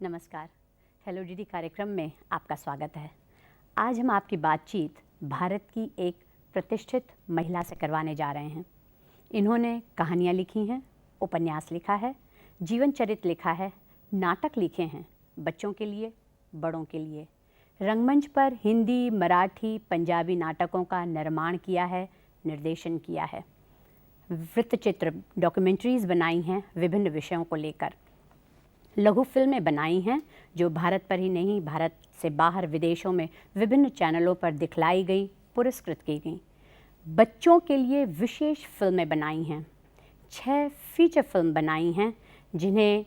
नमस्कार, hello DD कार्यक्रम में आपका स्वागत है। आज हम आपकी बातचीत भारत की एक प्रतिष्ठित महिला से करवाने जा रहे हैं। इन्होंने कहानियाँ लिखी हैं, उपन्यास लिखा है, जीवन चरित्र लिखा है, नाटक लिखे हैं, बच्चों के लिए, बड़ों के लिए। रंगमंच पर हिंदी, मराठी, पंजाबी नाटकों का निर्माण किया है, निर्देशन किया है। वृत्तचित्र, डॉक्यूमेंट्रीज़ बनाई हैं विभिन्न विषयों को लेकर। लघु फिल्में बनाई हैं जो भारत पर ही नहीं, भारत से बाहर विदेशों में विभिन्न चैनलों पर दिखलाई गई, पुरस्कृत की गई। बच्चों के लिए विशेष फिल्में बनाई हैं, 6 फीचर फिल्म बनाई हैं जिन्हें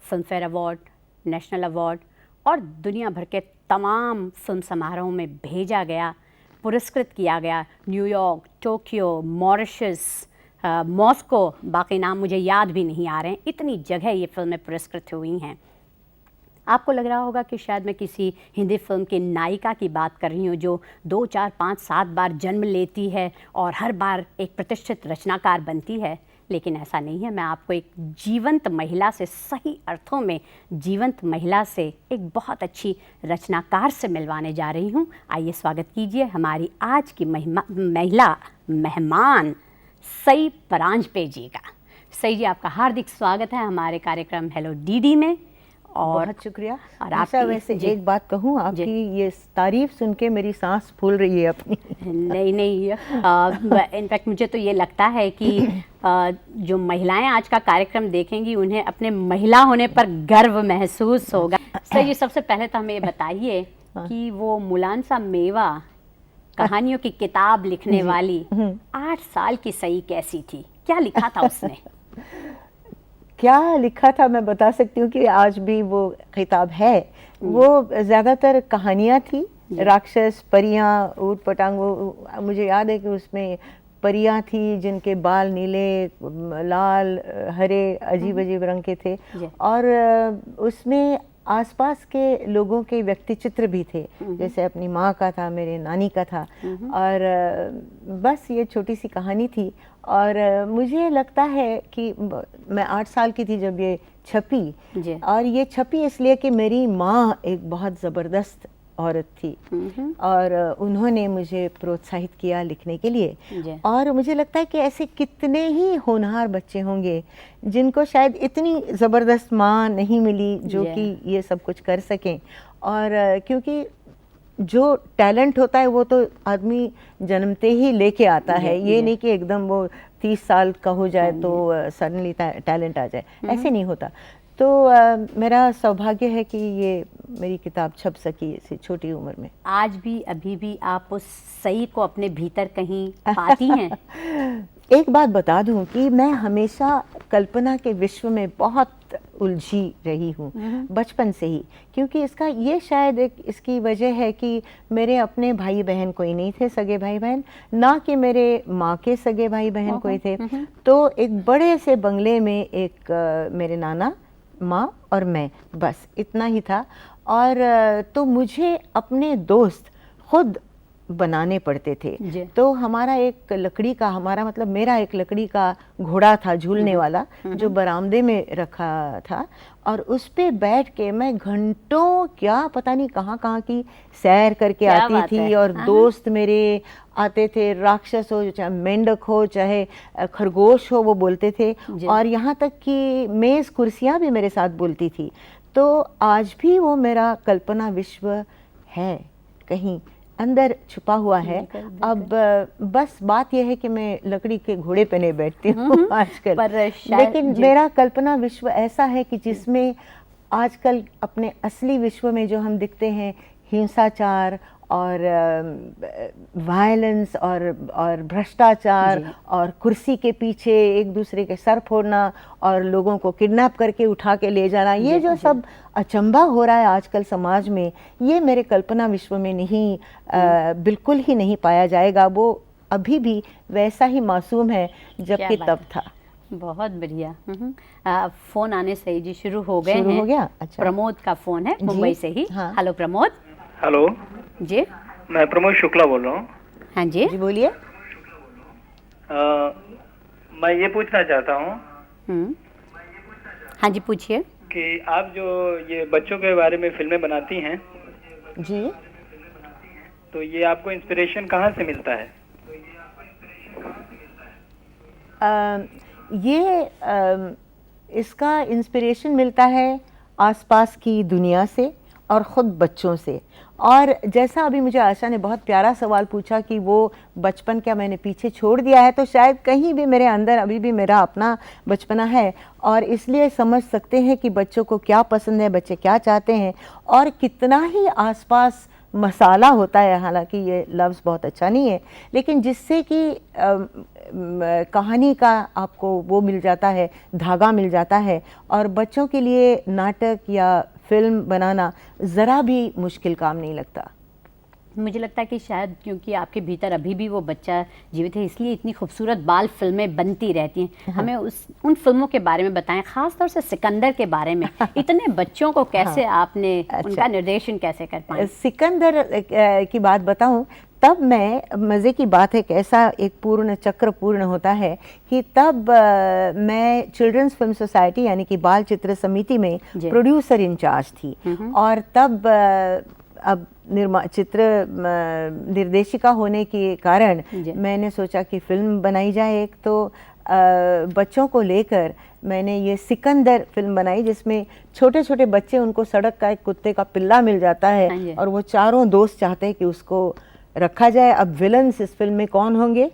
फिल्मफेयर अवार्ड, नेशनल अवार्ड और दुनिया भर के तमाम फिल्म समारोहों में भेजा गया, पुरस्कृत किया गया। न्यूयॉर्क, टोक्यो, मॉरिशस, मॉस्को, बाकी नाम मुझे याद भी नहीं आ रहे हैं, इतनी जगह ये फिल्में पुरस्कृत हुई हैं। आपको लग रहा होगा कि शायद मैं किसी हिंदी फिल्म की नायिका की बात कर रही हूँ जो 2, 4, 5, 7 बार जन्म लेती है और हर बार एक प्रतिष्ठित रचनाकार बनती है, लेकिन ऐसा नहीं है। मैं आपको एक जीवंत महिला से, सही अर्थों में जीवंत महिला से, एक बहुत अच्छी रचनाकार से मिलवाने जा रही हूँ। आइए स्वागत कीजिए हमारी आज की महिला मेहमान सई परांजपे जी का। सई जी, आपका हार्दिक स्वागत है हमारे कार्यक्रम हेलो डीडी में। और बहुत शुक्रिया। और आशा, वैसे एक बात कहूँ, आपकी ये तारीफ सुन के मेरी सांस फूल रही है अपनी। नहीं, इनफैक्ट मुझे तो ये लगता है कि जो महिलाएं आज का कार्यक्रम देखेंगी उन्हें अपने महिला होने पर गर्व महसूस होगा। सई जी, सबसे पहले तो हमें ये बताइए कि वो मुलान सा मेवा कहानियों की किताब लिखने वाली 8 साल की सई कैसी थी? क्या लिखा था उसने? क्या लिखा था मैं बता सकती हूँ कि आज भी वो किताब है। वो ज़्यादातर कहानियाँ थी, राक्षस, परियां, ऊट पटांग। मुझे याद है कि उसमें परियां थी जिनके बाल नीले, लाल, हरे, अजीब अजीब रंग के थे, और उसमें आसपास के लोगों के व्यक्ति चित्र भी थे, जैसे अपनी माँ का था, मेरे नानी का था, और बस ये छोटी सी कहानी थी। और मुझे लगता है कि मैं 8 साल की थी जब ये छपी, और ये छपी इसलिए कि मेरी माँ एक बहुत ज़बरदस्त औरत थी और उन्होंने मुझे प्रोत्साहित किया लिखने के लिए। और मुझे लगता है कि ऐसे कितने ही होनहार बच्चे होंगे जिनको शायद इतनी ज़बरदस्त माँ नहीं मिली जो कि ये सब कुछ कर सकें। और क्योंकि जो टैलेंट होता है वो तो आदमी जन्मते ही लेके आता है, ये नहीं कि एकदम वो 30 साल का हो जाए तो सडनली टैलेंट आ जाए, ऐसे नहीं होता। तो मेरा सौभाग्य है कि ये मेरी किताब छप सकी इसी छोटी उम्र में। आज भी, अभी भी आप उस सई को अपने भीतर कहीं पाती हैं? एक बात बता दूं कि मैं हमेशा कल्पना के विश्व में बहुत उलझी रही हूँ बचपन से ही, क्योंकि इसका ये शायद एक इसकी वजह है कि मेरे अपने भाई बहन कोई नहीं थे, सगे भाई बहन, ना कि मेरे माँ के सगे भाई बहन कोई थे। तो एक बड़े से बंगले में एक मेरे नाना, माँ और मैं, बस इतना ही था। और तो मुझे अपने दोस्त खुद बनाने पड़ते थे। तो हमारा एक लकड़ी का, हमारा मतलब मेरा एक लकड़ी का घोड़ा था झूलने वाला, जो बरामदे में रखा था, और उस पे बैठ के मैं घंटों, क्या पता नहीं कहाँ कहाँ की सैर करके आती थी। और दोस्त मेरे आते थे, राक्षस हो चाहे मेंढक हो चाहे खरगोश हो, वो बोलते थे। और यहाँ तक कि मेज़ कुर्सियाँ भी मेरे साथ बोलती थी। तो आज भी वो मेरा कल्पना विश्व है, कहीं अंदर छुपा हुआ है। अब बस बात यह है कि मैं लकड़ी के घोड़े पे नहीं बैठती हूँ आजकल, लेकिन मेरा कल्पना विश्व ऐसा है कि जिसमें आजकल अपने असली विश्व में जो हम दिखते हैं, हिंसाचार और वायलेंस और भ्रष्टाचार जी। और कुर्सी के पीछे एक दूसरे के सर फोड़ना और लोगों को किडनैप करके उठा के ले जाना, ये जी, जो जी। सब अचंभा हो रहा है आजकल समाज में, ये मेरे कल्पना विश्व में नहीं, बिल्कुल ही नहीं पाया जाएगा। वो अभी भी वैसा ही मासूम है जबकि बात तब है। था। बहुत बढ़िया। फोन आने से ही जी शुरू हो गए शुरू हैं। हो गया? अच्छा। प्रमोद का फोन है जी, मुंबई से ही। हाँ। हेलो प्रमोद। हेलो, जी मैं प्रमोद शुक्ला बोल रहा हूँ। हाँ जी। जी बोलिए। मैं ये पूछना चाहता हूँ हम्म, हाँ जी पूछिए। कि आप जो ये बच्चों के बारे में फिल्में बनाती हैं, जी, तो ये आपको इंस्पिरेशन कहाँ से मिलता है? इसका इंस्पिरेशन मिलता है आसपास की दुनिया से और ख़ुद बच्चों से। और जैसा अभी मुझे आशा ने बहुत प्यारा सवाल पूछा कि वो बचपन क्या मैंने पीछे छोड़ दिया है, तो शायद कहीं भी मेरे अंदर अभी भी मेरा अपना बचपना है, और इसलिए समझ सकते हैं कि बच्चों को क्या पसंद है, बच्चे क्या चाहते हैं, और कितना ही आसपास मसाला होता है। हालांकि ये लफ्ज़ बहुत अच्छा नहीं है, लेकिन जिससे कि कहानी का आपको वो मिल जाता है, धागा मिल जाता है, और बच्चों के लिए नाटक या फिल्म बनाना ज़रा भी मुश्किल काम नहीं लगता। मुझे लगता है कि शायद क्योंकि आपके भीतर अभी भी वो बच्चा जीवित है, इसलिए इतनी खूबसूरत बाल फिल्में बनती रहती हैं। हमें उन फिल्मों के बारे में बताएं, खास तौर से सिकंदर के बारे में। इतने बच्चों को कैसे आपने उनका निर्देशन कैसे कर पाए? सिकंदर की बात बताऊं, तब मैं, मज़े की बात है कैसा एक पूर्ण चक्र पूर्ण होता है कि तब मैं चिल्ड्रंस फिल्म सोसाइटी यानी कि बाल चित्र समिति में प्रोड्यूसर इंचार्ज थी। और तब अब निर्देशिका होने के कारण मैंने सोचा कि फिल्म बनाई जाए एक, तो बच्चों को लेकर मैंने ये सिकंदर फिल्म बनाई, जिसमें छोटे छोटे बच्चे, उनको सड़क का एक कुत्ते का पिल्ला मिल जाता है और वो चारों दोस्त चाहते हैं कि उसको रखा जाए। अब विलन्स इस फिल्म में कौन होंगे?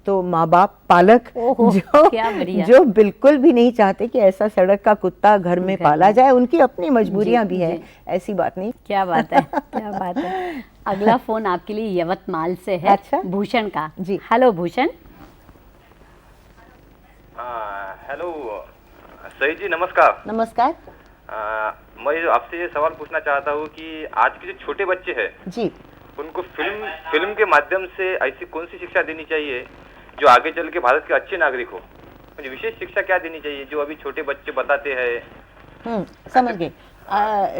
तो माँ बाप, पालक, जो बिल्कुल भी नहीं चाहते कि ऐसा सड़क का कुत्ता घर में पाला जाए। उनकी अपनी मजबूरियां भी है, ऐसी बात नहीं। क्या बात है, क्या बात है। अगला फोन आपके लिए यवतमाल से है। अच्छा? भूषण का। जी, हेलो भूषण। हेलो सही जी, नमस्कार। नमस्कार। मैं आपसे ये सवाल पूछना चाहता हूँ कि आज के जो छोटे बच्चे हैं जी, उनको फिल्म के माध्यम से ऐसी कौन सी शिक्षा देनी चाहिए जो आगे चल के भारत के अच्छे नागरिक हो? मुझे विशेष शिक्षा क्या देनी चाहिए जो अभी छोटे बच्चे बताते हैं? समझ गए।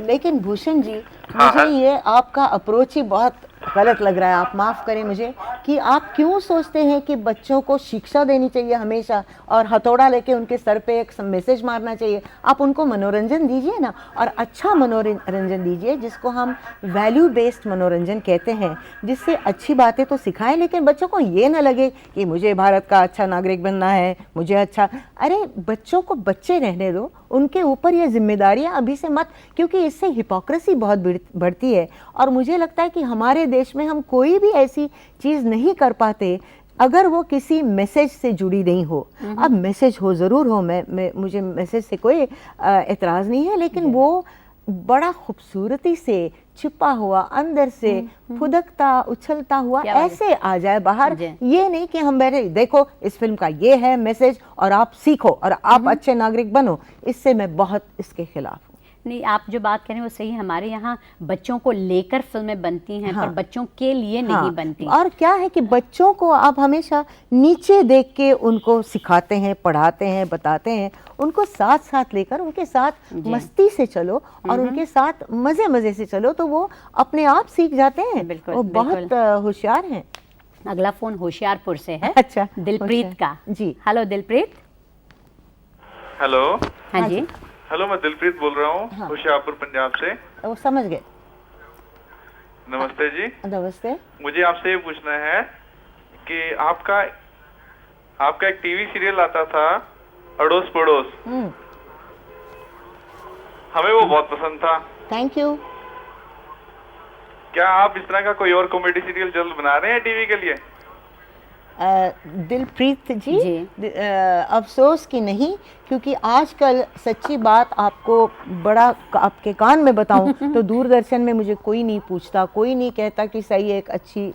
लेकिन भूषण जी, मुझे ये आपका अप्रोच ही बहुत गलत लग रहा है। आप माफ़ करें मुझे कि आप क्यों सोचते हैं कि बच्चों को शिक्षा देनी चाहिए हमेशा और हथौड़ा लेके उनके सर पे एक मैसेज मारना चाहिए। आप उनको मनोरंजन दीजिए ना, और अच्छा मनोरंजन दीजिए जिसको हम वैल्यू बेस्ड मनोरंजन कहते हैं, जिससे अच्छी बातें तो सिखाएं, लेकिन बच्चों को ये ना लगे कि मुझे भारत का अच्छा नागरिक बनना है, मुझे अच्छा। अरे बच्चों को बच्चे रहने दो, उनके ऊपर ये जिम्मेदारियां अभी से मत, क्योंकि इससे हिपोक्रेसी बहुत बढ़ती है। और मुझे लगता है कि हमारे देश में हम कोई भी ऐसी चीज़ नहीं कर पाते अगर वो किसी मैसेज से जुड़ी नहीं हो। अब मैसेज हो, ज़रूर हो, मुझे मैसेज से कोई एतराज़ नहीं है, लेकिन वो बड़ा खूबसूरती से छिपा हुआ, अंदर से फुदकता, उछलता हुआ ऐसे आ जाए बाहर। ये नहीं कि हम बैठे देखो इस फिल्म का ये है मैसेज और आप सीखो और आप अच्छे नागरिक बनो। इससे मैं बहुत इसके खिलाफ हूँ। नहीं, आप जो बात कह रहे हैं वो सही है। हमारे यहाँ बच्चों को लेकर फिल्में बनती हैं, पर बच्चों के लिए नहीं बनती। और क्या है कि बच्चों को आप हमेशा नीचे देख के उनको सिखाते हैं, पढ़ाते हैं, बताते हैं। उनको साथ साथ लेकर उनके साथ मस्ती से चलो और उनके साथ मजे मजे से चलो, तो वो अपने आप सीख जाते हैं। वो बहुत होशियार हैं। अगला फोन होशियारपुर से है। अच्छा, दिलप्रीत का। जी, हेलो दिलप्रीत। हेलो। हाँ जी। हेलो, मैं दिलप्रीत बोल रहा हूँ, होशियारपुर पंजाब से। वो समझ गए। नमस्ते जी। नमस्ते। मुझे आपसे ये पूछना है कि आपका एक टीवी सीरियल आता था, अड़ोस पड़ोस। हमें वो बहुत पसंद था। Thank you. क्या आप इस तरह का कोई और कॉमेडी सीरियल जल्द बना रहे हैं टीवी के लिए? दिलप्रीत जी, जी। अफसोस कि नहीं, क्योंकि आजकल सच्ची बात आपको बड़ा आपके कान में बताऊं तो दूरदर्शन में मुझे कोई नहीं पूछता, कोई नहीं कहता कि सही एक अच्छी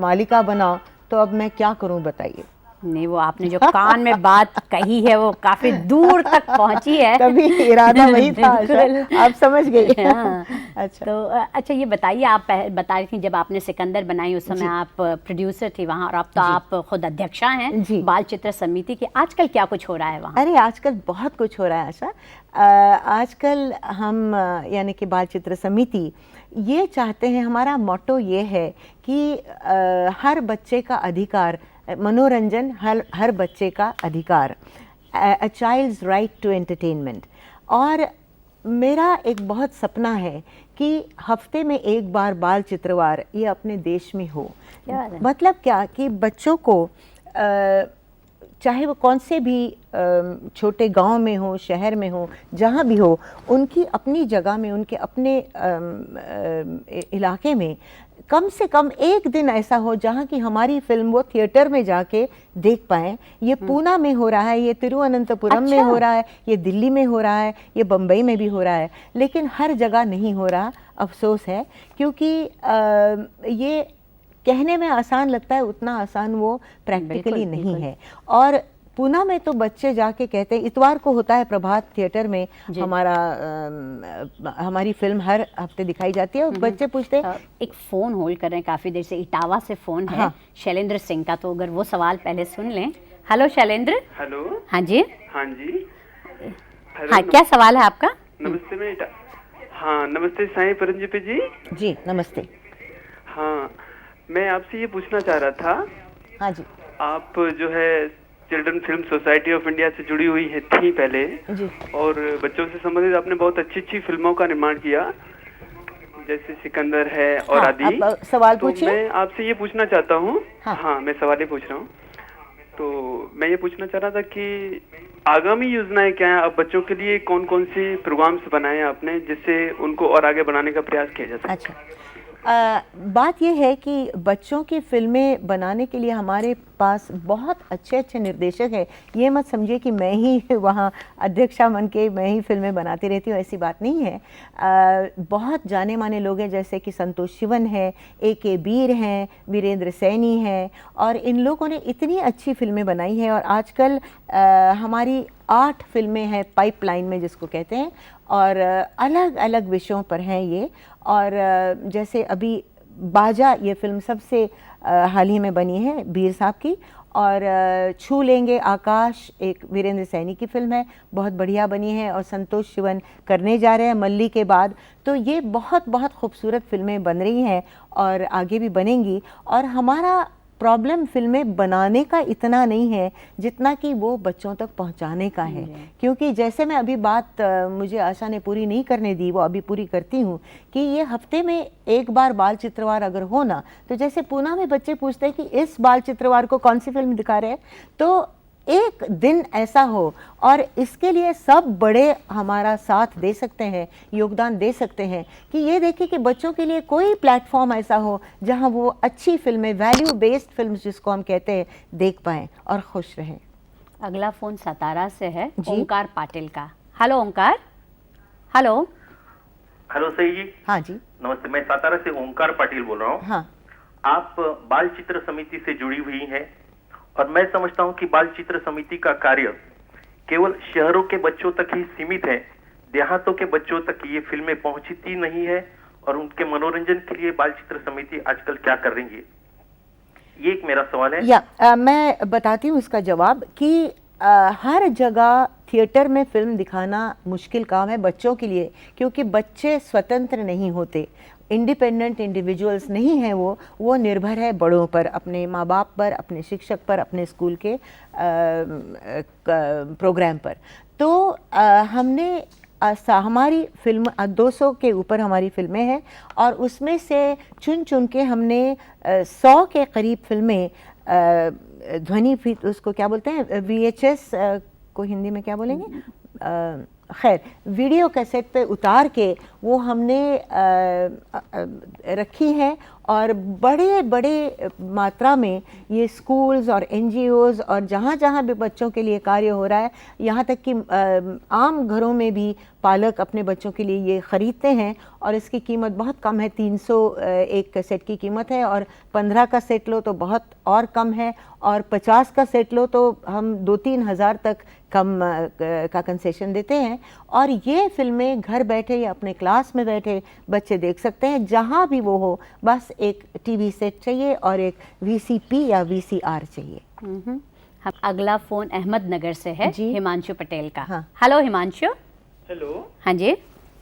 मालिका बनाओ, तो अब मैं क्या करूं बताइए। नहीं, वो आपने जो कान में बात कही है वो काफी दूर तक पहुंची है। तभी इरादा वही था आशा, बिल्कुल। आप समझ गई। हाँ। अच्छा, तो अच्छा ये बताइए, आप बता रही थी जब आपने सिकंदर बनाई उस समय आप प्रोड्यूसर थी वहाँ, और अब तो आप खुद अध्यक्षा हैं जी। बाल चित्र समिति की। आजकल क्या कुछ हो रहा है वहाँ? अरे आजकल बहुत कुछ हो रहा है आशा। आजकल हम यानी कि बाल चित्र समिति ये चाहते हैं, हमारा मोटो ये है कि हर बच्चे का अधिकार, मनोरंजन हर बच्चे का अधिकार, a child's right to entertainment. और मेरा एक बहुत सपना है कि हफ्ते में एक बार बाल चित्रवार ये अपने देश में हो। क्या बात है? मतलब क्या कि बच्चों को चाहे वो कौन से भी छोटे गांव में हो, शहर में हो, जहाँ भी हो, उनकी अपनी जगह में, उनके अपने इलाके में कम से कम एक दिन ऐसा हो जहाँ की हमारी फिल्म वो थिएटर में जाके देख पाएँ। ये पूना में हो रहा है, ये तिरुवनंतपुरम में हो रहा है, ये दिल्ली में हो रहा है, ये बम्बई में भी हो रहा है, लेकिन हर जगह नहीं हो रहा। अफसोस है, क्योंकि ये कहने में आसान लगता है, उतना आसान वो प्रैक्टिकली नहीं बिल्कुल। है। और पूना में तो बच्चे जाके कहते हैं, इतवार को होता है प्रभात थिएटर में हमारी फिल्म हर हफ्ते दिखाई जाती है, और बच्चे पूछते हैं। एक फोन होल्ड कर रहे हैं काफी देर से, इटावा से फोन है। हाँ। शैलेंद्र सिंह का, तो अगर वो सवाल पहले सुन लें। हेलो शैलेंद्र। हेलो। हाँ जी। हाँ जी। हाँ, क्या सवाल है आपका? नमस्ते। मैं हाँ, नमस्ते साईं परंजीपी जी। जी नमस्ते। हाँ, मैं आपसे ये पूछना चाह रहा था, हाँ जी। आप जो है children film society of India से जुड़ी हुई है थी पहले जी। और बच्चों से संबंधित आपने बहुत अच्छी अच्छी फिल्मों का निर्माण किया, जैसे सिकंदर है और हाँ, आदि। अब सवाल तो पूछिए। मैं आपसे ये पूछना चाहता हूँ। हाँ। हाँ, मैं सवाल ही पूछ रहा हूँ। तो मैं ये पूछना चाह रहा था कि आगामी योजनाएं क्या हैं, अब बच्चों के लिए कौन कौन सी प्रोग्राम्स बनाए आपने जिससे उनको और आगे बढ़ाने का प्रयास किया जा सके? अच्छा, बात यह है कि बच्चों की फिल्में बनाने के लिए हमारे पास बहुत अच्छे अच्छे निर्देशक हैं। ये मत समझिए कि मैं ही वहाँ अध्यक्षा बन के मैं ही फिल्में बनाती रहती हूँ, ऐसी बात नहीं है। बहुत जाने माने लोग हैं, जैसे कि संतोष शिवन है, A.K. बीर हैं, वीरेंद्र सैनी हैं, और इन लोगों ने इतनी अच्छी फिल्में बनाई हैं। और आजकल हमारी 8 फिल्में हैं पाइपलाइन में जिसको कहते हैं, और अलग अलग विषयों पर हैं ये। और जैसे अभी बाजा ये फिल्म सबसे हाल ही में बनी है बीर साहब की, और छू लेंगे आकाश एक वीरेंद्र सैनी की फिल्म है, बहुत बढ़िया बनी है, और संतोष शिवन करने जा रहे हैं मल्ली के बाद। तो ये बहुत बहुत खूबसूरत फिल्में बन रही हैं और आगे भी बनेंगी। और हमारा प्रॉब्लम फिल्में बनाने का इतना नहीं है जितना कि वो बच्चों तक पहुंचाने का है। क्योंकि जैसे मैं अभी बात मुझे आशा ने पूरी नहीं करने दी, वो अभी पूरी करती हूँ, कि ये हफ्ते में एक बार बाल चित्रवार अगर हो ना, तो जैसे पूना में बच्चे पूछते हैं कि इस बाल चित्रवार को कौन सी फिल्म दिखा रहे हैं, तो एक दिन ऐसा हो, और इसके लिए सब बड़े हमारा साथ दे सकते हैं, योगदान दे सकते हैं, कि ये देखिए कि बच्चों के लिए कोई प्लेटफॉर्म ऐसा हो जहां वो अच्छी फिल्में, वैल्यू बेस्ड फिल्म्स जिसको हम कहते हैं, देख पाएं और खुश रहें। अगला फोन सतारा से है, जी। ओंकार पाटिल का। हेलो ओंकार। हेलो। हेलो सही जी। हाँ जी। नमस्ते, मैं सातारा से ओंकार पाटिल बोल रहा हूँ। हाँ। आप बाल चित्र समिति से जुड़ी हुई हैं, और मैं समझता हूँ कि बाल चित्र समिति का कार्य केवल शहरों के बच्चों तक ही सीमित है, देहातों के बच्चों तक ये फिल्में पहुंचती नहीं है, और उनके मनोरंजन के लिए बाल चित्र समिति आजकल क्या कर रही है, ये एक मेरा सवाल है। मैं बताती हूँ इसका जवाब कि हर जगह थिएटर में फिल्म दिखाना मुश्किल काम है बच्चों के लिए, क्योंकि बच्चे स्वतंत्र नहीं होते, इंडिपेंडेंट इंडिविजुअल्स नहीं हैं, वो निर्भर है बड़ों पर, अपने माँ बाप पर, अपने शिक्षक पर, अपने स्कूल के प्रोग्राम पर। तो हमने हमारी फिल्म 200 के ऊपर हमारी फिल्में हैं, और उसमें से चुन चुन के हमने 100 के करीब फिल्में ध्वनि, उसको क्या बोलते हैं, VHS को हिंदी में क्या बोलेंगे, खैर वीडियो कैसेट पे उतार के वो हमने रखी है, और बड़े बड़े मात्रा में ये स्कूल्स और एनजीओज और जहाँ जहाँ भी बच्चों के लिए कार्य हो रहा है, यहाँ तक कि आम घरों में भी पालक अपने बच्चों के लिए ये ख़रीदते हैं, और इसकी कीमत बहुत कम है। 300 एक सेट की कीमत है, और 15 का सेट लो तो बहुत और कम है, और 50 का सेट लो तो हम 2-3 हज़ार तक कम का कंसेशन देते हैं। और ये फिल्में घर बैठे या अपने क्लास में बैठे बच्चे देख सकते हैं, जहाँ भी वो हो। बस एक टीवी सेट चाहिए और एक वीसीपी या वीसीआर चाहिए। हम अगला फ़ोन अहमदनगर से है, जी। हिमांशु पटेल का। हाँ। हेलो हिमांशु। हेलो, हाँ जी,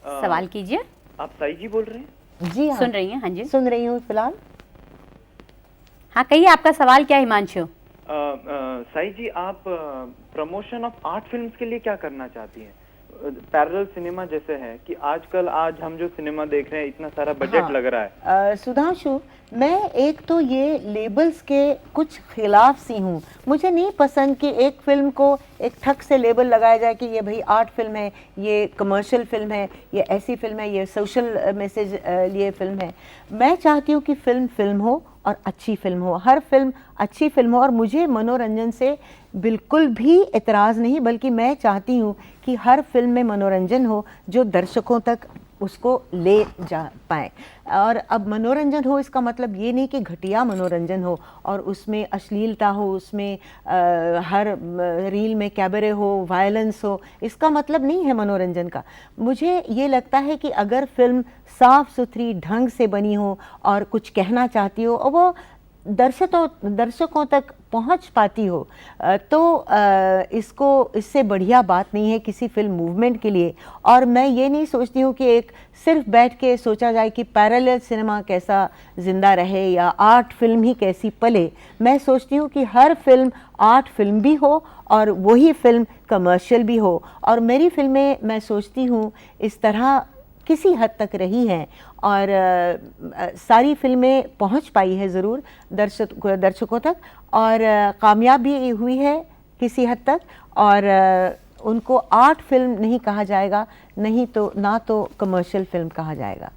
सवाल कीजिए। आप साई जी बोल रहे हैं? जी हाँ, सुन रही हैं? हाँ जी, सुन रही हूँ फिलहाल। हाँ कहिए, आपका सवाल क्या है हिमांशु? साई जी, आप प्रमोशन ऑफ आर्ट फिल्म्स के लिए क्या करना चाहती हैं? पैरेलल सिनेमा जैसे है कि आजकल आज हम जो सिनेमा देख रहे हैं, इतना सारा बजट हाँ। लग रहा है। सुधांशु, मैं एक तो ये लेबल्स के कुछ खिलाफ सी हूँ। मुझे नहीं पसंद कि एक फिल्म को एक ठक से लेबल लगाया जाए कि ये भाई आर्ट फिल्म है, ये कमर्शियल फिल्म है, ये ऐसी फिल्म है, ये सोशल मैसेज लिए फिल्म है। मैं चाहती हूँ कि फिल्म फिल्म हो और अच्छी फिल्म हो, हर फिल्म अच्छी फिल्म हो। और मुझे मनोरंजन से बिल्कुल भी एतराज़ नहीं, बल्कि मैं चाहती हूँ कि हर फिल्म में मनोरंजन हो जो दर्शकों तक उसको ले जा पाए। और अब मनोरंजन हो, इसका मतलब ये नहीं कि घटिया मनोरंजन हो और उसमें अश्लीलता हो, उसमें हर रील में कैबरे हो, वायलेंस हो, इसका मतलब नहीं है मनोरंजन का। मुझे ये लगता है कि अगर फिल्म साफ़ सुथरी ढंग से बनी हो और कुछ कहना चाहती हो और वो दर्शकों तक पहुंच पाती हो, तो इससे बढ़िया बात नहीं है किसी फिल्म मूवमेंट के लिए। और मैं ये नहीं सोचती हूँ कि एक सिर्फ बैठ के सोचा जाए कि पैरेलल सिनेमा कैसा जिंदा रहे या आर्ट फिल्म ही कैसी पले। मैं सोचती हूँ कि हर फिल्म आर्ट फिल्म भी हो और वही फिल्म कमर्शियल भी हो। और मेरी फिल्में, मैं सोचती हूँ, इस तरह किसी हद तक रही हैं, और सारी फिल्में पहुंच पाई है ज़रूर दर्शकों तक, और कामयाब भी हुई है किसी हद तक। और उनको आर्ट फिल्म नहीं कहा जाएगा, नहीं तो ना तो कमर्शियल फिल्म कहा जाएगा।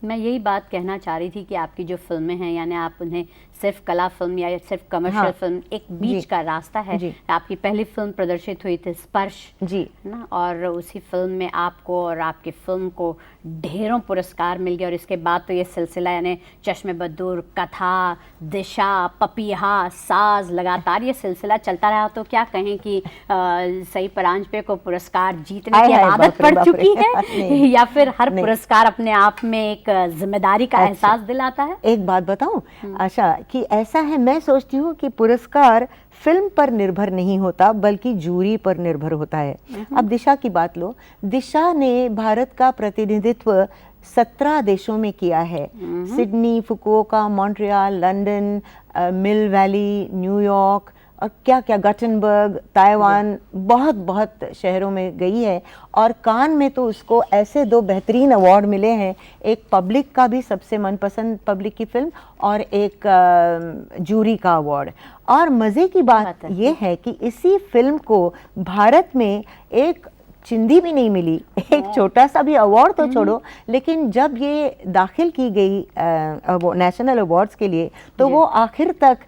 मैं यही बात कहना चाह रही थी कि आपकी जो फिल्में हैं, यानी आप उन्हें सिर्फ कला फिल्म या सिर्फ कमर्शियल हाँ। फिल्म, एक बीच जी। का रास्ता है। जी। आपकी पहली फिल्म प्रदर्शित हुई थी स्पर्श, जी। है ना, और उसी फिल्म में आपको और आपकी फिल्म को ढेरों पुरस्कार मिल गए। और इसके बाद तो ये सिलसिला, यानी चश्मे बद्दूर, कथा, दिशा, पपीहा, साज, लगातार ये सिलसिला चलता रहा। तो क्या कहें कि सई परांजपे को पुरस्कार जीतने की हाय, आदत बाप रे, पड़ बाप रे। चुकी है नहीं। या फिर हर नहीं। पुरस्कार अपने आप में एक जिम्मेदारी का अच्छा। एहसास दिलाता है? एक बात बताऊं आशा, कि ऐसा है, मैं सोचती हूँ कि पुरस्कार फिल्म पर निर्भर नहीं होता बल्कि जूरी पर निर्भर होता है। अब दिशा की बात लो, दिशा ने भारत का प्रतिनिधित्व 17 देशों में किया है। सिडनी, फुकुओका, मॉन्ट्रियल, लंदन, मिल वैली, न्यूयॉर्क और क्या क्या, गटनबर्ग, ताइवान, बहुत बहुत शहरों में गई है। और कान में तो उसको ऐसे 2 बेहतरीन अवार्ड मिले हैं, एक पब्लिक का भी सबसे मनपसंद पब्लिक की फिल्म और एक जूरी का अवार्ड। और मज़े की बात ये है कि इसी फिल्म को भारत में एक चिंदी भी नहीं मिली, एक छोटा सा भी अवार्ड तो छोड़ो, लेकिन जब ये दाखिल की गई नेशनल अवार्ड्स के लिए, तो वो आखिर तक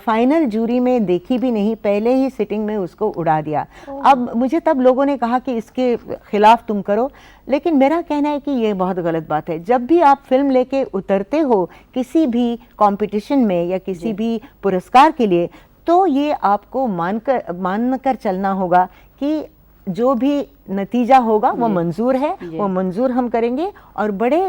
फाइनल जूरी में देखी भी नहीं, पहले ही सिटिंग में उसको उड़ा दिया। अब मुझे तब लोगों ने कहा कि इसके खिलाफ तुम करो, लेकिन मेरा कहना है कि ये बहुत गलत बात है। जब भी आप फिल्म लेके उतरते हो किसी भी कंपटीशन में या किसी भी पुरस्कार के लिए, तो ये आपको मानकर चलना होगा कि जो भी नतीजा होगा वो मंजूर है, वो मंजूर हम करेंगे और बड़े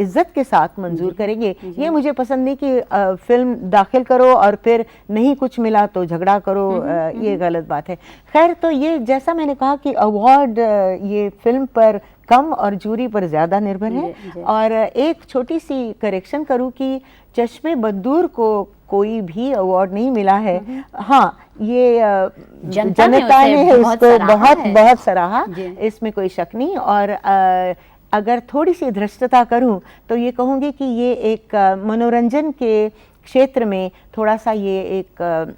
इज्जत के साथ मंजूर करेंगे। ये मुझे पसंद नहीं कि फिल्म दाखिल करो और फिर नहीं कुछ मिला तो झगड़ा करो, ये गलत बात है। खैर, तो ये जैसा मैंने कहा कि अवार्ड ये फिल्म पर कम और जूरी पर ज़्यादा निर्भर है। और एक छोटी सी करेक्शन करूँ कि चश्मे बद्दूर को कोई भी अवार्ड नहीं मिला है। हाँ, ये जनता ने उसको बहुत सराहा, इसमें कोई शक नहीं। और अगर थोड़ी सी धृष्टता करूं तो ये कहूँगी कि ये एक मनोरंजन के क्षेत्र में थोड़ा सा ये एक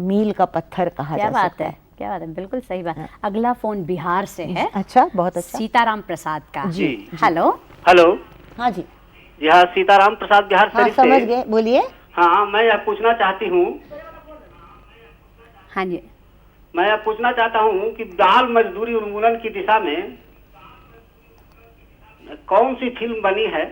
मील का पत्थर कहा जा सकता है। क्या बात है, बिल्कुल सही बात। अगला फोन बिहार से है, अच्छा, बहुत अच्छा। सीताराम प्रसाद का। जी, हेलो। हेलो। हाँ जी, जी हाँ, सीताराम प्रसाद बिहार हाँ शरीफ समझ से। गए, बोलिए। हाँ, मैं यह पूछना चाहती हूँ हाँ जी, कि बाल मजदूरी उन्मूलन की दिशा में कौन सी फिल्म बनी है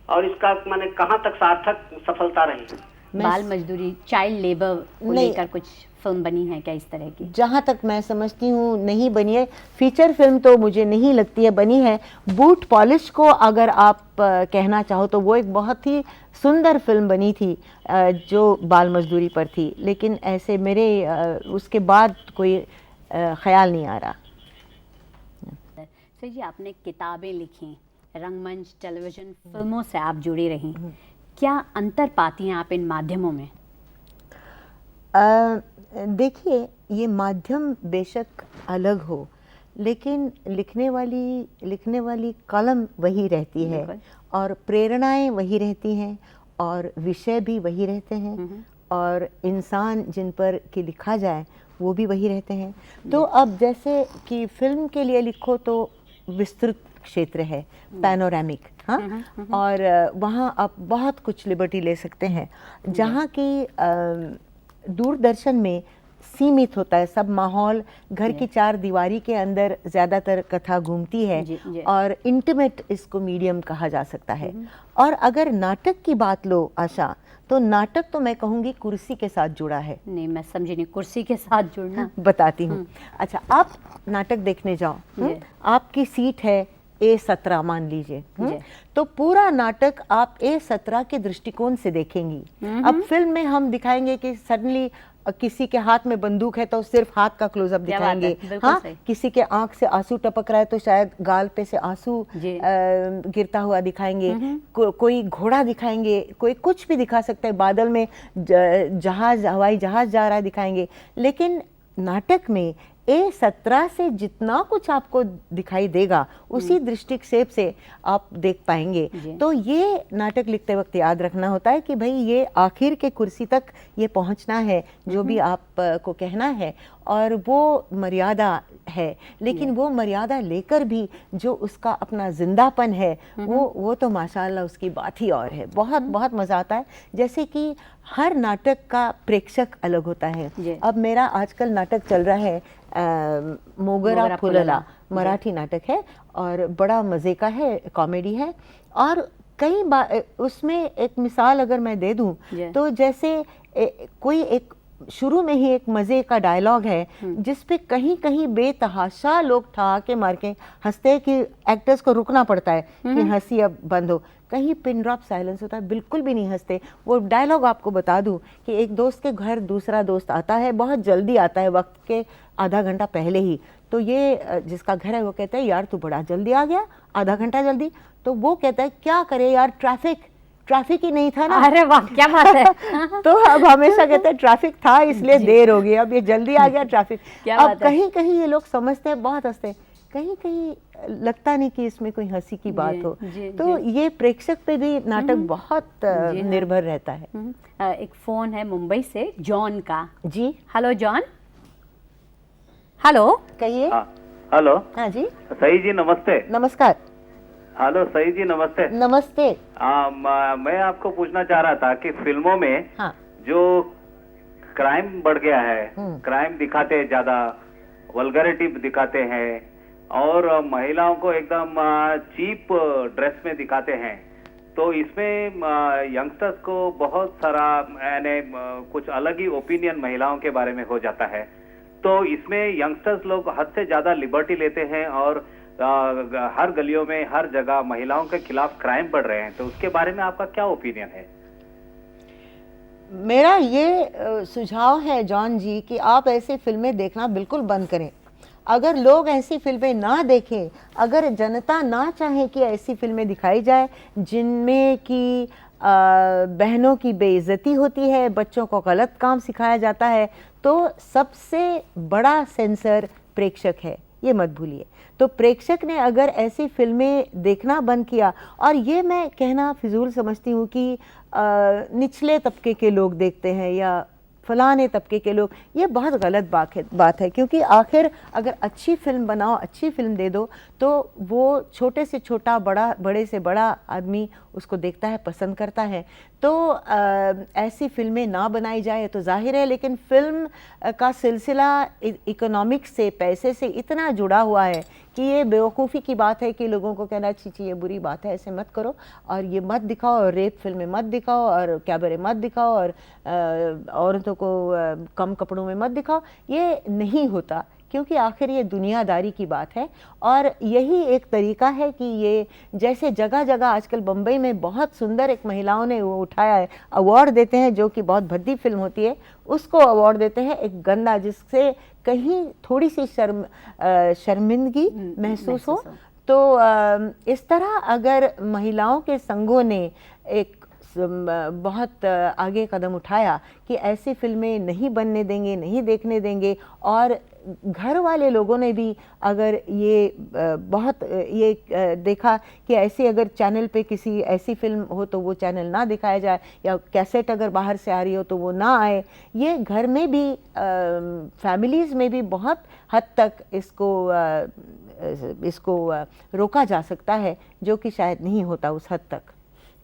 और इसका माने कहाँ तक सार्थक सफलता रही है? बाल मजदूरी, चाइल्ड लेबर को नहीं। लेकर कुछ फिल्म बनी है क्या इस तरह की? जहाँ तक मैं समझती हूँ नहीं बनी है, फीचर फिल्म तो मुझे नहीं लगती है बनी है। बूट पॉलिश को अगर आप कहना चाहो तो वो एक बहुत ही सुंदर फिल्म बनी थी जो बाल मजदूरी पर थी, लेकिन ऐसे मेरे उसके बाद कोई ख्याल नहीं आ रहा। सर जी, आपने किताबें लिखी, रंगमंच, टेलीविज़न, फिल्मों से आप जुड़ी रही, क्या अंतर पाती हैं आप इन माध्यमों में? देखिए, ये माध्यम बेशक अलग हो, लेकिन लिखने वाली कलम वही रहती है और प्रेरणाएं वही रहती हैं और विषय भी वही रहते हैं और इंसान जिन पर कि लिखा जाए वो भी वही रहते हैं। तो अब जैसे कि फिल्म के लिए लिखो तो विस्तृत क्षेत्र है, पैनोरामिक, हाँ, और वहाँ आप बहुत कुछ लिबर्टी ले सकते हैं, जहाँ की दूरदर्शन में सीमित होता है सब माहौल, घर की चार दीवारी के अंदर ज़्यादातर कथा घूमती है और इंटीमेट इसको मीडियम कहा जा सकता है। और अगर नाटक की बात लो आशा, तो नाटक तो मैं कहूँगी कुर्सी के साथ जुड़ा है। नहीं, मैं समझी नहीं, कुर्सी के साथ जुड़ना। बताती हूँ। अच्छा, आप नाटक देखने जाओ, आपकी सीट है A17 मान लीजिए, तो पूरा नाटक आप A17 के दृष्टिकोण से देखेंगी। अब फिल्म में हम दिखाएंगे कि सडनली किसी के हाथ में बंदूक है तो सिर्फ हाथ का क्लोजअप दिखाएंगे, हाँ, किसी के आंख से आंसू टपक रहा है तो शायद गाल पे से आंसू गिरता हुआ दिखाएंगे, कोई घोड़ा दिखाएंगे, कोई कुछ भी दिखा सकते हैं, बादल में जहाज, हवाई जहाज जा रहा है दिखाएंगे। लेकिन नाटक में A17 से जितना कुछ आपको दिखाई देगा उसी दृष्टिक्षेप से आप देख पाएंगे। तो ये नाटक लिखते वक्त याद रखना होता है कि भाई ये आखिर के कुर्सी तक ये पहुंचना है जो भी आप को कहना है, और वो मर्यादा है, लेकिन वो मर्यादा लेकर भी जो उसका अपना जिंदापन है वो तो माशाअल्लाह उसकी बात ही और है। बहुत बहुत मज़ा आता है। जैसे कि हर नाटक का प्रेक्षक अलग होता है। अब मेरा आजकल नाटक चल रहा है मोगरा फुलला, मराठी नाटक है और बड़ा मज़े का है, कॉमेडी है। और कई बार उसमें एक मिसाल अगर मैं दे दूं तो जैसे कोई एक शुरू में ही एक मज़े का डायलॉग है जिस पे कहीं कहीं बेतहाशा लोग ठहाके मार के हंसते हैं कि एक्टर्स को रुकना पड़ता है कि हंसी अब बंद हो, कहीं पिन ड्रॉप साइलेंस होता है, बिल्कुल भी नहीं हंसते। वो डायलॉग आपको बता दूं कि एक दोस्त के घर दूसरा दोस्त आता है, बहुत जल्दी आता है, वक्त के आधा घंटा पहले ही, तो ये जिसका घर है वो कहता है यार तू बड़ा जल्दी आ गया, आधा घंटा जल्दी। तो वो कहता है क्या करे यार, ट्रैफिक ही नहीं था ना। अरे वाह, क्या बात है। तो अब हमेशा कहते हैं ट्रैफिक था इसलिए देर हो गई, अब ये जल्दी आ गया ट्रैफिक। अब कहीं कहीं ये लोग समझते हैं, बहुत हंसते हैं, कहीं कहीं लगता नहीं कि इसमें कोई हंसी की बात हो। तो ये प्रेक्षक पे भी नाटक बहुत निर्भर रहता है। एक फोन है मुंबई से, जॉन का। जी, हेलो जॉन। हेलो, कहिए। हेलो। हाँ जी, सही जी नमस्ते। नमस्कार। हेलो सही जी नमस्ते। नमस्ते। मैं आपको पूछना चाह रहा था कि फिल्मों में जो क्राइम बढ़ गया है, क्राइम दिखाते हैं, ज्यादा वल्गैरिटी दिखाते हैं और महिलाओं को एकदम चीप ड्रेस में दिखाते हैं, तो इसमें यंगस्टर्स को बहुत सारा यानी कुछ अलग ही ओपिनियन महिलाओं के बारे में हो जाता है। तो इसमें यंगस्टर्स लोग हद से ज्यादा लिबर्टी लेते हैं और हर गलियों में हर जगह महिलाओं के खिलाफ क्राइम बढ़ रहे हैं, तो उसके बारे में आपका क्या ओपिनियन है? मेरा ये सुझाव है जॉन जी कि आप ऐसी फिल्में देखना बिल्कुल बंद करें। अगर लोग ऐसी फिल्में ना देखें, अगर जनता ना चाहे कि ऐसी फिल्में दिखाई जाए जिनमें कि बहनों की बेइज्जती होती है, बच्चों को गलत काम सिखाया जाता है, तो सबसे बड़ा सेंसर प्रेक्षक है, ये मत भूलिए। तो प्रेक्षक ने अगर ऐसी फिल्में देखना बंद किया, और ये मैं कहना फिजूल समझती हूँ कि निचले तबके के लोग देखते हैं या फलाने तबके के लोग, ये बहुत गलत बात है क्योंकि आखिर अगर अच्छी फिल्म बनाओ, अच्छी फिल्म दे दो तो वो छोटे से छोटा, बड़े से बड़ा आदमी उसको देखता है, पसंद करता है। तो ऐसी फिल्में ना बनाई जाए तो जाहिर है, लेकिन फिल्म का सिलसिला इकोनॉमिक्स से, पैसे से इतना जुड़ा हुआ है कि ये बेवकूफ़ी की बात है कि लोगों को कहना चाहिए ये बुरी बात है, ऐसे मत करो और ये मत दिखाओ और रेप फिल्में मत दिखाओ और कैबरे मत दिखाओ और औरतों को कम कपड़ों में मत दिखाओ। ये नहीं होता क्योंकि आखिर ये दुनियादारी की बात है और यही एक तरीका है कि ये जैसे जगह जगह आजकल बम्बई में बहुत सुंदर एक महिलाओं ने वो उठाया है, अवार्ड देते हैं जो कि बहुत भद्दी फिल्म होती है उसको अवार्ड देते हैं, एक गंदा जिससे कहीं थोड़ी सी शर्मिंदगी महसूस हो। तो इस तरह अगर महिलाओं के संघों ने एक बहुत आगे कदम उठाया कि ऐसी फिल्में नहीं बनने देंगे, नहीं देखने देंगे, और घर वाले लोगों ने भी अगर ये बहुत ये देखा कि ऐसी अगर चैनल पे किसी ऐसी फिल्म हो तो वो चैनल ना दिखाया जाए, या कैसेट अगर बाहर से आ रही हो तो वो ना आए, ये घर में भी फैमिलीज़ में भी बहुत हद तक इसको रोका जा सकता है, जो कि शायद नहीं होता उस हद तक।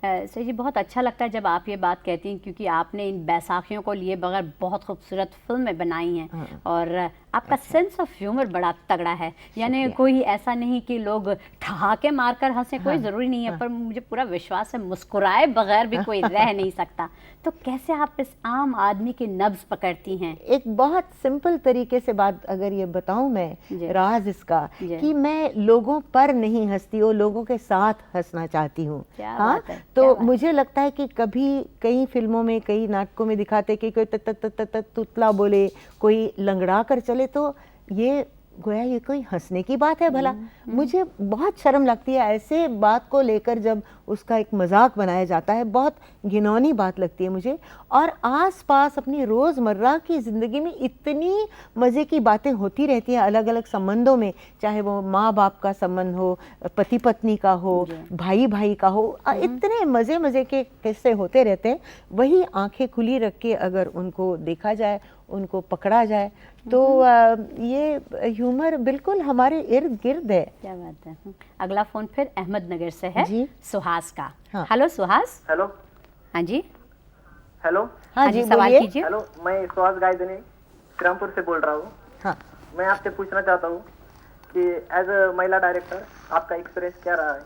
सही जी, बहुत अच्छा लगता है जब आप ये बात कहती हैं क्योंकि आपने इन बैसाखियों को लिए बगैर बहुत खूबसूरत फिल्में बनाई हैं और आपका सेंस ऑफ ह्यूमर बड़ा तगड़ा है, यानी कोई ऐसा नहीं कि लोग ठहाके मारकर हंसे, कोई ज़रूरी नहीं है, पर मुझे पूरा विश्वास है मुस्कुराए बगैर भी कोई रह नहीं सकता। तो कैसे आप इस आम आदमी की नब्ज़ पकड़ती हैं? एक बहुत सिंपल तरीके से बात अगर ये बताऊं मैं, राज इसका कि मैं लोगों पर नहीं हंसती हूँ, लोगों के साथ हंसना चाहती हूँ। हाँ, तो मुझे लगता है कि कभी कई फिल्मों में, कई नाटकों में दिखाते कि कोई तुतला बोले, कोई लंगड़ा कर चले, तो ये गोया ये कोई हंसने की बात है भला। मुझे बहुत शर्म लगती है ऐसे बात को लेकर जब उसका एक मजाक बनाया जाता है, बहुत घिनौनी बात लगती है मुझे। और आसपास अपनी रोज़मर्रा की ज़िंदगी में इतनी मज़े की बातें होती रहती हैं अलग अलग संबंधों में, चाहे वो माँ बाप का संबंध हो, पति पत्नी का हो, भाई भाई का हो, इतने मज़े के किस्से होते रहते हैं। वही आंखें खुली रख के अगर उनको देखा जाए, उनको पकड़ा जाए, तो ये ह्यूमर बिल्कुल हमारे इर्द गिर्द है। क्या बात है। अगला फोन फिर अहमदनगर से है जी। सुहास का। हाँ। हेलो सुहास। हेलो। हाँ जी। हेलो। हाँ जी, सवाल बोलिए। कीजिए। हेलो, मैं सुहास गायदनी श्रीरामपुर से बोल रहा हूँ। हाँ। मैं आपसे पूछना चाहता हूँ कि एज अ महिला डायरेक्टर आपका एक्सपीरियंस क्या रहा है?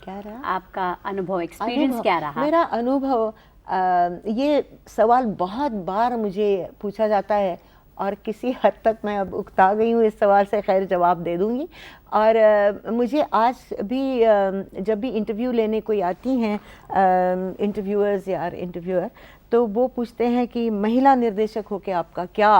क्या रहा? आपका अनुभव, एक्सपीरियंस क्या रहा? मेरा अनुभव, ये सवाल बहुत बार मुझे पूछा जाता है और किसी हद तक मैं अब उकता गई हूँ इस सवाल से, खैर जवाब दे दूँगी। और मुझे आज भी जब भी इंटरव्यू लेने कोई आती हैं इंटरव्यूअर्स या इंटरव्यूअर, तो वो पूछते हैं कि महिला निर्देशक होके आपका क्या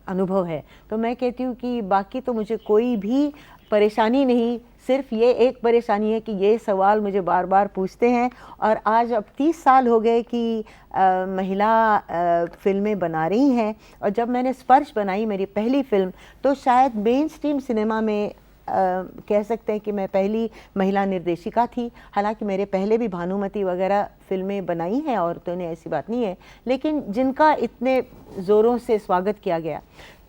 अनुभव है, तो मैं कहती हूँ कि बाकी तो मुझे कोई भी परेशानी नहीं, सिर्फ ये एक परेशानी है कि ये सवाल मुझे बार बार पूछते हैं। और आज अब 30 साल हो गए कि महिला फिल्में बना रही हैं, और जब मैंने स्पर्श बनाई मेरी पहली फिल्म, तो शायद मेन स्ट्रीम सिनेमा में कह सकते हैं कि मैं पहली महिला निर्देशिका थी। हालांकि मेरे पहले भी भानुमति वगैरह फिल्में बनाई हैं औरतों ने, ऐसी बात नहीं है, लेकिन जिनका इतने ज़ोरों से स्वागत किया गया।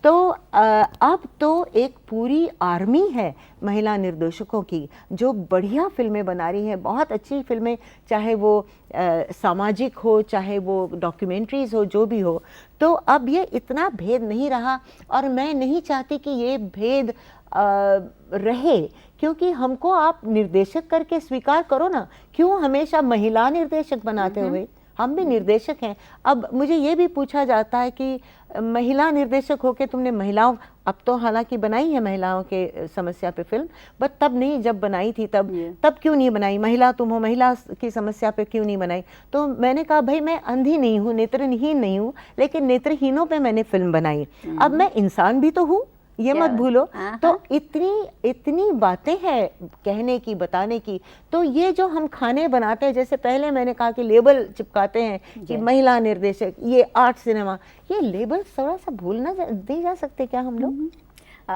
तो अब तो एक पूरी आर्मी है महिला निर्देशकों की जो बढ़िया फिल्में बना रही हैं, बहुत अच्छी फिल्में, चाहे वो सामाजिक हो, चाहे वो डॉक्यूमेंट्रीज़ हो, जो भी हो। तो अब ये इतना भेद नहीं रहा, और मैं नहीं चाहती कि ये भेद रहे, क्योंकि हमको आप निर्देशक करके स्वीकार करो ना, क्यों हमेशा महिला निर्देशक बनाते हुए? हम भी निर्देशक हैं। अब मुझे ये भी पूछा जाता है कि महिला निर्देशक होके तुमने महिलाओं, अब तो हालांकि बनाई है महिलाओं के समस्या पे फिल्म, बट तब नहीं, जब बनाई थी तब क्यों नहीं बनाई? महिला तुम हो, महिला की समस्या पे क्यों नहीं बनाई? तो मैंने कहा भाई मैं अंधी नहीं हूँ, नेत्रहीन नहीं हूँ, लेकिन नेत्रहीनों पे मैंने फिल्म बनाई। अब मैं इंसान भी तो हूँ, ये मत भूलो। तो इतनी बातें हैं कहने की, बताने की। तो ये जो हम खाने बनाते हैं, जैसे पहले मैंने कहा कि लेबल चिपकाते हैं कि महिला निर्देशक, ये आर्ट सिनेमा, ये लेबल थोड़ा सा भूलना नहीं जा सकते क्या हम लोग?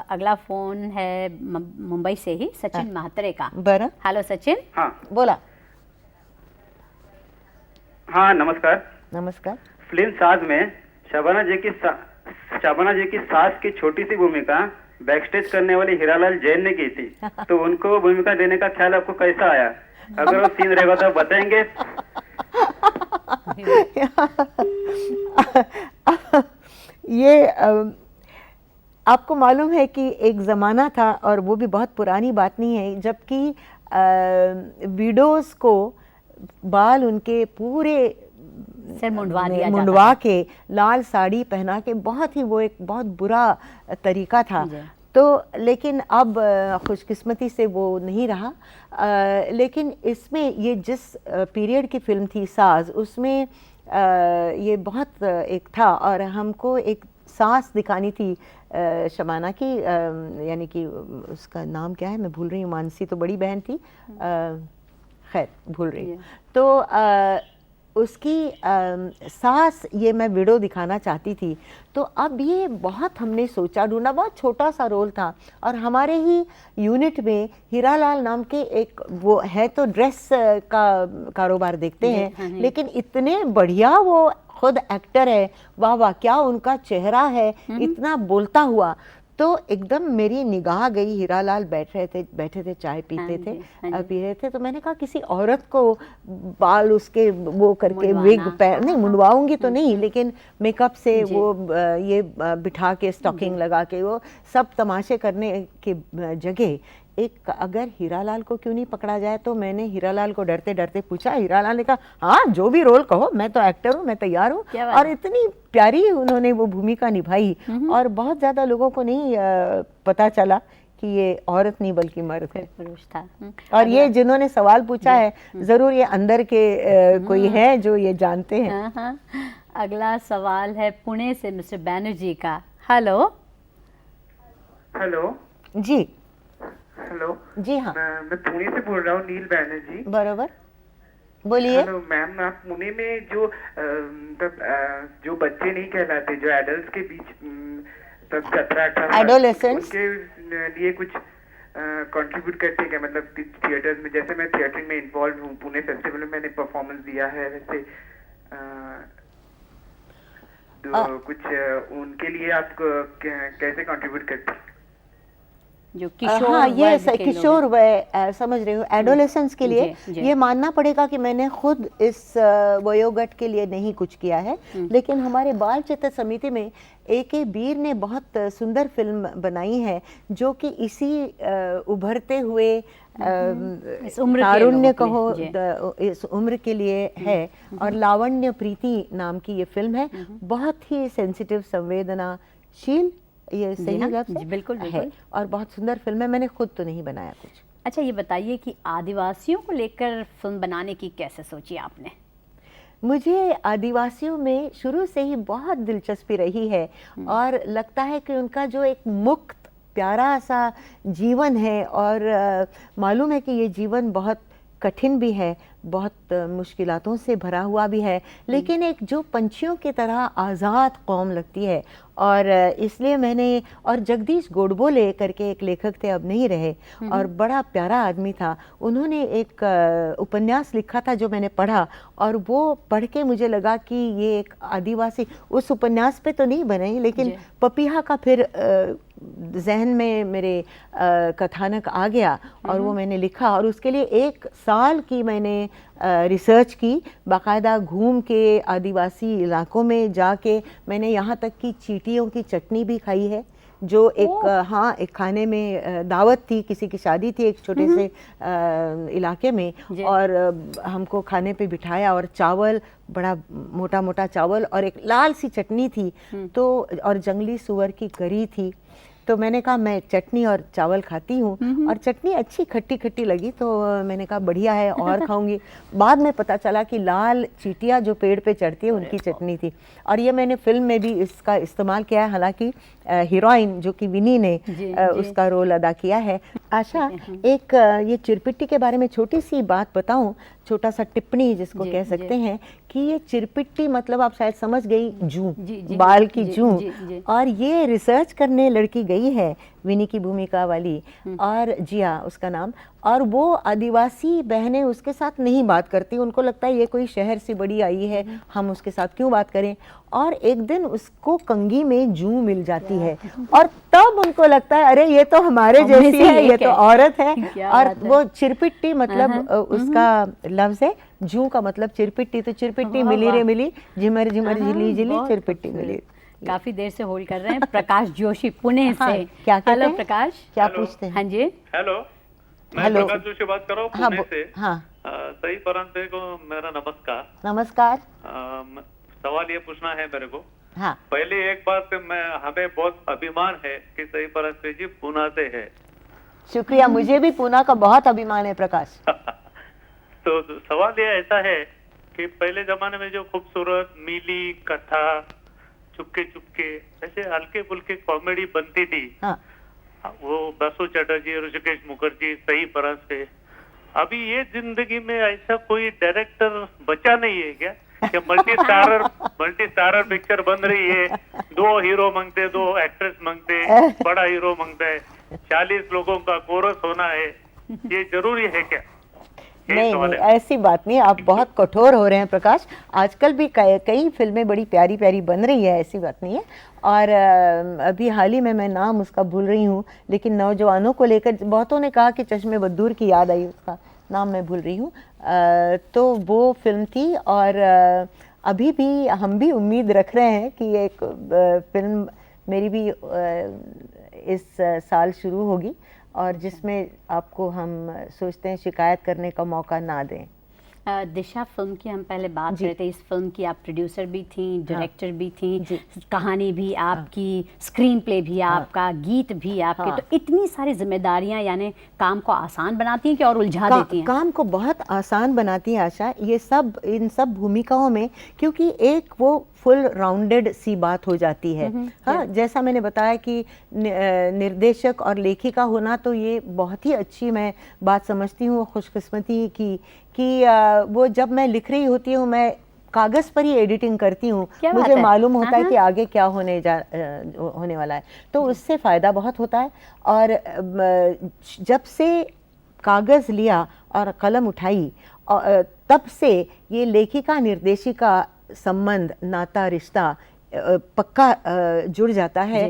अगला फोन है मुंबई से ही सचिन महात्रे का। बरा। हेलो सचिन। हाँ बोला। हाँ, नमस्कार। नमस्कार। फिल्म साज में शबाना जी की सास की छोटी सी भूमिका बैकस्टेज करने वाली हीरालाल जैन ने की थी, तो उनको भूमिका देने का ख्याल आपको कैसा आया? अगर वो सीन रहेगा तो बताएंगे। ये आपको मालूम है कि एक ज़माना था, और वो भी बहुत पुरानी बात नहीं है, जबकि विडोज़ को बाल उनके पूरे सिर मुंडवा दिया जाता मुंडवा के लाल साड़ी पहना के, बहुत ही वो एक बहुत बुरा तरीका था। तो लेकिन अब खुशकिस्मती से वो नहीं रहा। लेकिन इसमें ये जिस पीरियड की फिल्म थी साज, उसमें ये बहुत एक था, और हमको एक सांस दिखानी थी शबाना की, यानी कि उसका नाम क्या है मैं भूल रही हूँ, मानसी तो बड़ी बहन थी, खैर भूल रही हूँ। तो उसकी सास ये मैं वीडियो दिखाना चाहती थी। तो अब ये बहुत हमने सोचा ढूंढा, बहुत छोटा सा रोल था, और हमारे ही यूनिट में हीरालाल नाम के एक वो है, तो ड्रेस का कारोबार देखते हैं, लेकिन इतने बढ़िया वो खुद एक्टर है, वाह वाह क्या उनका चेहरा है, इतना बोलता हुआ। तो एकदम मेरी निगाह गई, हीरालाल बैठे थे चाय पीते थे, पी रहे थे, तो मैंने कहा किसी औरत को बाल उसके वो करके विग नहीं मुंडवाऊंगी तो नहीं, लेकिन मेकअप से वो ये बिठा के स्टॉकिंग लगा के वो सब तमाशे करने के जगह एक अगर हीरालाल को क्यों नहीं पकड़ा जाए। तो मैंने हीरालाल को डरते डरते पूछा, हीरालाल ने कहा हाँ जो भी रोल कहो, मैं तो एक्टर हूँ, मैं तैयार हूँ। और इतनी प्यारी उन्होंने वो भूमिका निभाई, और बहुत ज़्यादा लोगों को नहीं पता चला कि ये औरत नहीं बल्कि मर्द है, पुरुष था। और ये जिन्होंने सवाल पूछा है ज़रूर ये अंदर के कोई है जो ये जानते हैं। अगला सवाल है पुणे से मिस्टर बैनर्जी का। हेलो हेलो जी, हेलो जी हाँ, मैं पुणे से बोल रहा हूँ, नील बैनर्जी। बराबर, बोलिए। हेलो मैम, आप पुणे में जो जो बच्चे नहीं कहलाते, जो एडल्ट के बीच तब 17-18 एडोलेसेंट्स, उनके लिए कुछ कंट्रीब्यूट करते हैं क्या? मतलब थिएटर्स में, जैसे मैं थिएटरिंग में इन्वॉल्व हूँ, पुणे फेस्टिवल में मैंने परफॉर्मेंस दिया है, वैसे तो कुछ उनके लिए आप कैसे कंट्रीब्यूट करते हैं? जो किशोर हाँ, ये वर्ग के किशोर वय समझ रहे हो, एडोलेसेंस के लिए ये मानना पड़ेगा कि मैंने खुद इस वयोगट के लिए नहीं कुछ किया है, लेकिन हमारे बाल चित्र समिति में A.K. बीर ने बहुत सुंदर फिल्म बनाई है, जो कि इसी उभरते हुए तारुण्य कहो इस उम्र के लिए है, और लावण्य प्रीति नाम की ये फिल्म है, बहुत ही सेंसिटिव, संवेदनाशील, ये सही लफ्ज़ है? बिल्कुल है, और बहुत सुंदर फिल्म है। मैंने खुद तो नहीं बनाया कुछ। अच्छा ये बताइए कि आदिवासियों को लेकर फिल्म बनाने की कैसे सोची आपने? मुझे आदिवासियों में शुरू से ही बहुत दिलचस्पी रही है, और लगता है कि उनका जो एक मुक्त प्यारा सा जीवन है, और मालूम है कि ये जीवन बहुत कठिन भी है, बहुत मुश्किलातों से भरा हुआ भी है, लेकिन एक जो पंछियों की तरह आज़ाद कौम लगती है। और इसलिए मैंने, और जगदीश गोडबोले करके एक लेखक थे, अब नहीं रहे, और बड़ा प्यारा आदमी था, उन्होंने एक उपन्यास लिखा था जो मैंने पढ़ा, और वो पढ़ के मुझे लगा कि ये एक आदिवासी, उस उपन्यास पे तो नहीं बने, लेकिन पपीहा का फिर जहन में मेरे कथानक आ गया, और वो मैंने लिखा, और उसके लिए 1 साल की मैंने रिसर्च की, बाकायदा घूम के आदिवासी इलाकों में जाके मैंने यहाँ तक कि चींटियों की चटनी भी खाई है, जो एक हाँ एक खाने में दावत थी, किसी की शादी थी एक छोटे से इलाके में, और हमको खाने पे बिठाया, और चावल, बड़ा मोटा मोटा चावल, और एक लाल सी चटनी थी, तो और जंगली सुअर की करी थी। तो मैंने कहा मैं चटनी और चावल खाती हूँ, और चटनी अच्छी खट्टी खट्टी लगी, तो मैंने कहा बढ़िया है और खाऊंगी। बाद में पता चला कि लाल चींटियाँ जो पेड़ पे चढ़ती है उनकी चटनी थी, और ये मैंने फिल्म में भी इसका इस्तेमाल किया है, हालांकि हीरोइन जो कि विनी ने उसका रोल अदा किया है। आशा, एक ये चिरपिट्टी के बारे में छोटी सी बात बताऊं, छोटा सा टिप्पणी जिसको कह सकते हैं, कि ये चिरपिट्टी मतलब आप शायद समझ गई, जूं, बाल की जूं, और ये रिसर्च करने लड़की गई है विनी की भूमिका वाली, और जिया उसका नाम, और वो आदिवासी बहनें उसके साथ नहीं बात करती, उनको लगता है ये कोई शहर से बड़ी आई है, हम उसके साथ क्यों बात करें। और एक दिन उसको कंघी में जूं मिल जाती है और तब उनको लगता है अरे ये तो हमारे जैसी है, ये तो औरत है। और वो चिरपिट्टी मतलब उसका लफ्ज है, जूं का मतलब चिरपिट्टी, तो चिरपिट्टी मिली रे मिली, झिमर झिमर झिली झिली चिरपिट्टी मिली। काफी देर से होल्ड कर रहे हैं प्रकाश जोशी पुणे से। क्या कहते हेलो हैं? प्रकाश, क्या पूछते हैं? हाँ जी, हेलो, मैं हेलो। प्रकाश जोशी बात कर रहा हूँ हाँ पुणे से। हाँ सही परांजपे को मेरा नमस्कार। नमस्कार। सवाल ये पूछना है मेरे को। हाँ पहले एक बात हमें बहुत अभिमान है कि सही परांजपे जी पूना से है। शुक्रिया, मुझे भी पूना का बहुत अभिमान है प्रकाश। तो सवाल ये ऐसा है कि पहले जमाने में जो खूबसूरत मीली कथा, चुपके चुपके ऐसे हल्के फुल्के कॉमेडी बनती थी, हाँ वो बसु चटर्जी, ऋषिकेश मुखर्जी, सही परांजपे, अभी ये जिंदगी में ऐसा कोई डायरेक्टर बचा नहीं है क्या कि मल्टी स्टारर पिक्चर बन रही है, 2 हीरो मांगते, 2 एक्ट्रेस मांगते, बड़ा हीरो मांगता है, 40 लोगों का कोरस होना है, ये जरूरी है क्या? नहीं नहीं, ऐसी बात नहीं, आप बहुत कठोर हो रहे हैं प्रकाश। आजकल भी कई फिल्में बड़ी प्यारी प्यारी बन रही है, ऐसी बात नहीं है। और अभी हाल ही में मैं नाम उसका भूल रही हूँ, लेकिन नौजवानों को लेकर बहुतों ने कहा कि चश्मे बद्दूर की याद आई, उसका नाम मैं भूल रही हूँ। तो वो फिल्म थी, और अभी भी हम भी उम्मीद रख रहे हैं कि एक फिल्म मेरी भी इस साल शुरू होगी, और जिसमें आपको हम सोचते हैं शिकायत करने का मौका ना दें। दिशा फिल्म की हम पहले बात कर रहे थे। इस फिल्म की आप प्रोड्यूसर भी थी, डायरेक्टर भी थी, कहानी भी आपकी, स्क्रीन प्ले भी आपका, गीत भी आपके, तो इतनी सारी जिम्मेदारियां यानी काम को आसान बनाती हैं कि और उलझा देती हैं? काम को बहुत आसान बनाती है आशा, ये सब इन सब भूमिकाओं में, क्योंकि एक वो फुल राउंडेड सी बात हो जाती है। हाँ, जैसा मैंने बताया कि निर्देशक और लेखिका होना, तो ये बहुत ही अच्छी मैं बात समझती हूँ, खुशकिस्मती की कि वो जब मैं लिख रही होती हूँ, मैं कागज़ पर ही एडिटिंग करती हूँ, मुझे मालूम होता है कि आगे क्या होने वाला है, तो उससे फ़ायदा बहुत होता है। और जब से कागज़ लिया और कलम उठाई, तब से ये लेखिका निर्देशिका संबंध, नाता, रिश्ता पक्का जुड़ जाता है,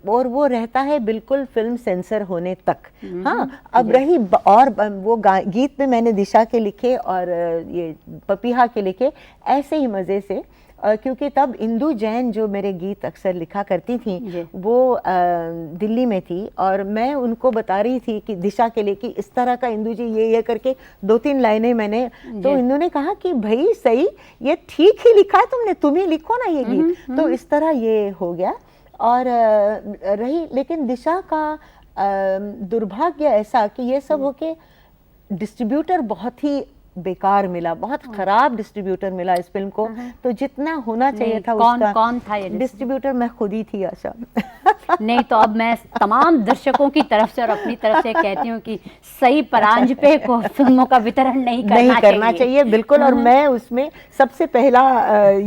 और वो रहता है बिल्कुल फिल्म सेंसर होने तक। हाँ, अब रही और वो गीत भी मैंने दिशा के लिखे और ये पपीहा के लिखे ऐसे ही मज़े से, क्योंकि तब इंदु जैन जो मेरे गीत अक्सर लिखा करती थी, वो दिल्ली में थी, और मैं उनको बता रही थी कि दिशा के लिए कि इस तरह का इंदु जी ये करके 2-3 लाइनें मैंने, तो इंदु ने कहा कि भाई सही, ये ठीक ही लिखा है तुमने, तुम ही लिखो ना ये गीत। तो इस तरह ये हो गया। और रही लेकिन दिशा का दुर्भाग्य ऐसा कि ये सब होके डिस्ट्रीब्यूटर बहुत ही बेकार मिला, बहुत खराब डिस्ट्रीब्यूटर मिला इस फिल्म को। तो जितना होना चाहिए था उसका, कौन था ये डिस्ट्रीब्यूटर? मैं खुद ही थी आशा। नहीं तो अब मैं तमाम दर्शकों की तरफ से और अपनी तरफ से कहती हूँ कि सही परांजपे को फिल्मों का वितरण नहीं करना चाहिए। बिल्कुल, और मैं उसमें सबसे पहला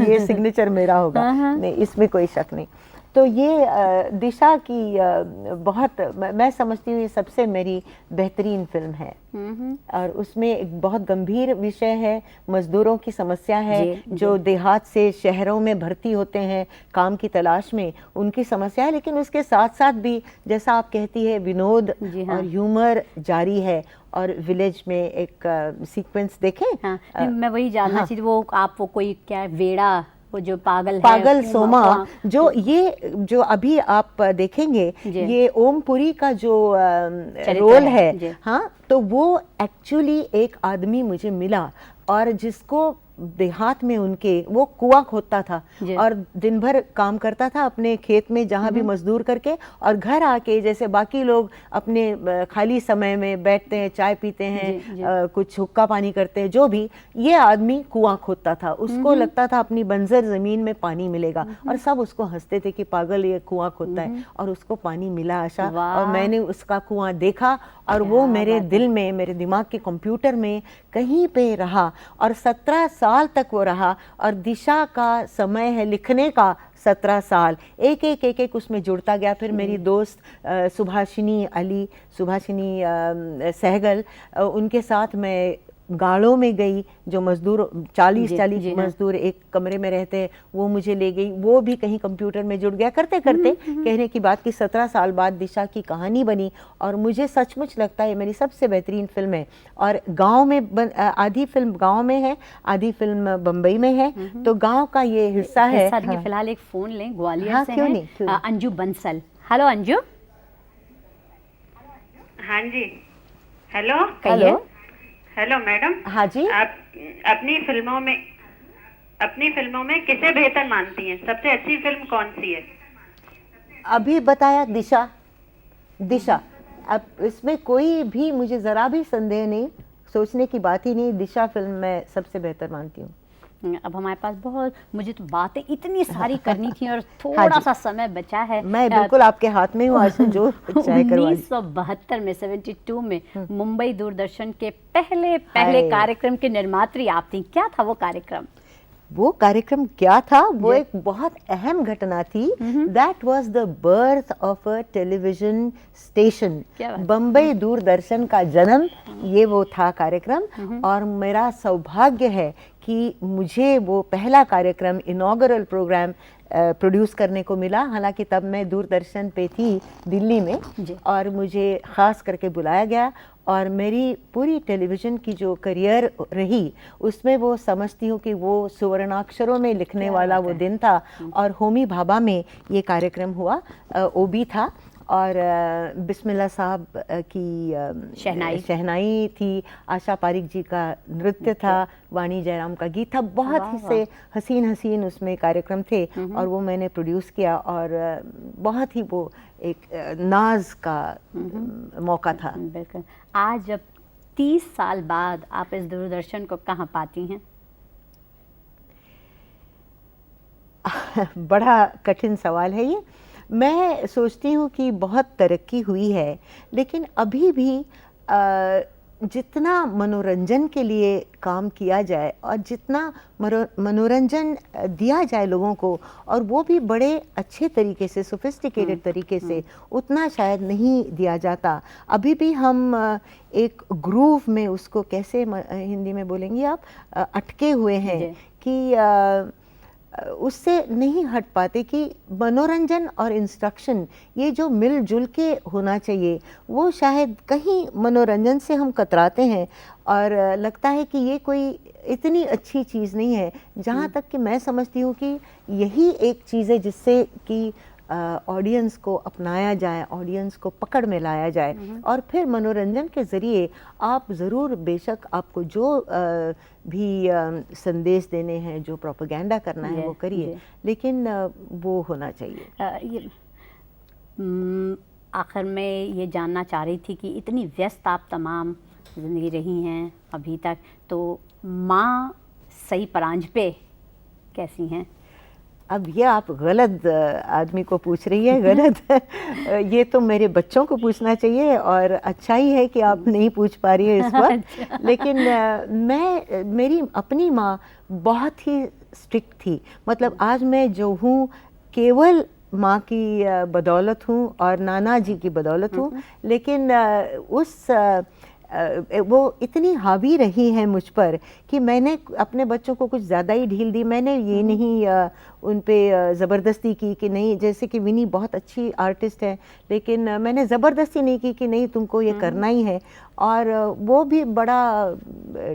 ये सिग्नेचर मेरा होगा, नहीं इसमें कोई शक नहीं। तो ये दिशा की बहुत, मैं समझती हूँ ये सबसे मेरी बेहतरीन फिल्म है, और उसमें एक बहुत गंभीर विषय है, मजदूरों की समस्या है, जो देहात से शहरों में भर्ती होते हैं काम की तलाश में, उनकी समस्या है, लेकिन उसके साथ साथ भी जैसा आप कहती है विनोद और ह्यूमर जारी है। और विलेज में एक सीक्वेंस देखें, मैं वही जानना चाहिए, वो आप वो कोई क्या वेड़ा, वो जो पागल सोमा, जो अभी आप देखेंगे, ये ओमपुरी का जो रोल है, हाँ, तो वो एक्चुअली एक आदमी मुझे मिला, और जिसको देहात में उनके वो कुआं खोदता था और दिन भर काम करता था अपने खेत में, जहाँ भी मजदूर करके, और घर आके जैसे बाकी लोग अपने खाली समय में बैठते हैं, चाय पीते हैं, कुछ हुक्का पानी करते हैं, जो भी, ये आदमी कुआं खोदता था। उसको लगता था अपनी बंजर जमीन में पानी मिलेगा, और सब उसको हंसते थे कि पागल ये कुआं खोदता है, और उसको पानी मिला आशा। और मैंने उसका कुआं देखा, और वो मेरे दिल में, मेरे दिमाग के कंप्यूटर में कहीं पे रहा और 17 साल तक वो रहा। और दिशा का समय है लिखने का 17 साल, एक एक उसमें जुड़ता गया। फिर मेरी दोस्त सुभाषिनी सहगल, उनके साथ मैं गाड़ों में गई। जो मजदूर 40 मजदूर एक कमरे में रहते हैं, वो मुझे ले गई। वो भी कहीं कंप्यूटर में जुड़ गया। करते करते कहने की बात कि 17 साल बाद दिशा की कहानी बनी। और मुझे सचमुच लगता है ये मेरी सबसे बेहतरीन फिल्म है। और गांव में आधी फिल्म गांव में है, आधी फिल्म बम्बई में है। तो गांव का ये हिस्सा है। हाँ। फिलहाल एक फोन लें, ग्वालियर हाँ, से क्यों हैं, नहीं। अंजू बंसल। हेलो अंजू। हाँ जी, हेलो कहिए। Hello madam. हाँ जी। आप अपनी फिल्मों में किसे बेहतर मानती हैं? सबसे अच्छी फिल्म कौन सी है? अभी बताया दिशा। अब इसमें कोई भी मुझे जरा भी संदेह नहीं, सोचने की बात ही नहीं। दिशा फिल्म मैं सबसे बेहतर मानती हूँ। अब हमारे पास मुझे तो बातें इतनी सारी करनी थी और थोड़ा सा समय बचा है। मैं बिल्कुल आपके हाथ में हूँ। आज जो चाहे करवा। 1972 में 72 में मुंबई दूरदर्शन के पहले कार्यक्रम की निर्मात्री आप थी। क्या था वो कार्यक्रम? वो कार्यक्रम क्या था? वो एक बहुत अहम घटना थी। That was the birth of a television station. Bombay Doordarshan का जन्म, ये वो था कार्यक्रम। और मेरा सौभाग्य है कि मुझे वो पहला कार्यक्रम, इनॉगरल प्रोग्राम प्रोड्यूस करने को मिला। हालांकि तब मैं दूरदर्शन पे थी दिल्ली में, और मुझे ख़ास करके बुलाया गया। और मेरी पूरी टेलीविज़न की जो करियर रही, उसमें वो समझती हूँ कि वो सुवर्णाक्षरों में लिखने वाला वो दिन था। और होमी भाभा में ये कार्यक्रम हुआ, ओबी था। और बिस्मिल्लाह साहब की शहनाई थी, आशा पारिक जी का नृत्य था, वाणी जयराम का गीत था। बहुत ही से हसीन उसमें कार्यक्रम थे। और वो मैंने प्रोड्यूस किया। और बहुत ही वो एक नाज का मौका था। बिल्कुल। आज जब 30 साल बाद आप इस दूरदर्शन को कहाँ पाती हैं? बड़ा कठिन सवाल है ये। मैं सोचती हूँ कि बहुत तरक्की हुई है, लेकिन अभी भी जितना मनोरंजन के लिए काम किया जाए और जितना मनोरंजन दिया जाए लोगों को, और वो भी बड़े अच्छे तरीके से, सोफिस्टिकेटेड तरीके से, उतना शायद नहीं दिया जाता। अभी भी हम एक ग्रूव में, उसको कैसे हिंदी में बोलेंगी आप, अटके हुए हैं कि उससे नहीं हट पाते कि मनोरंजन और इंस्ट्रक्शन ये जो मिलजुल के होना चाहिए, वो शायद कहीं मनोरंजन से हम कतराते हैं। और लगता है कि ये कोई इतनी अच्छी चीज़ नहीं है। जहाँ तक कि मैं समझती हूँ कि यही एक चीज़ है जिससे कि ऑडियंस को अपनाया जाए, ऑडियंस को पकड़ में लाया जाए। और फिर मनोरंजन के ज़रिए आप ज़रूर, बेशक आपको जो भी संदेश देने हैं, जो प्रोपेगेंडा करना है वो करिए, लेकिन वो होना चाहिए। आखिर में ये जानना चाह रही थी कि इतनी व्यस्त आप तमाम ज़िंदगी रही हैं अभी तक, तो माँ सही परांज पे कैसी हैं? अब ये आप गलत आदमी को पूछ रही है, गलत। ये तो मेरे बच्चों को पूछना चाहिए, और अच्छा ही है कि आप नहीं पूछ पा रही है इस वक्त। लेकिन मेरी अपनी माँ बहुत ही स्ट्रिक्ट थी। मतलब आज मैं जो हूँ केवल माँ की बदौलत हूँ और नाना जी की बदौलत हूँ। लेकिन वो इतनी हावी रही हैं मुझ पर कि मैंने अपने बच्चों को कुछ ज़्यादा ही ढील दी। मैंने ये नहीं उन पे ज़बरदस्ती की कि नहीं, जैसे कि विनी बहुत अच्छी आर्टिस्ट है, लेकिन मैंने ज़बरदस्ती नहीं की कि नहीं तुमको ये करना ही है। और वो भी बड़ा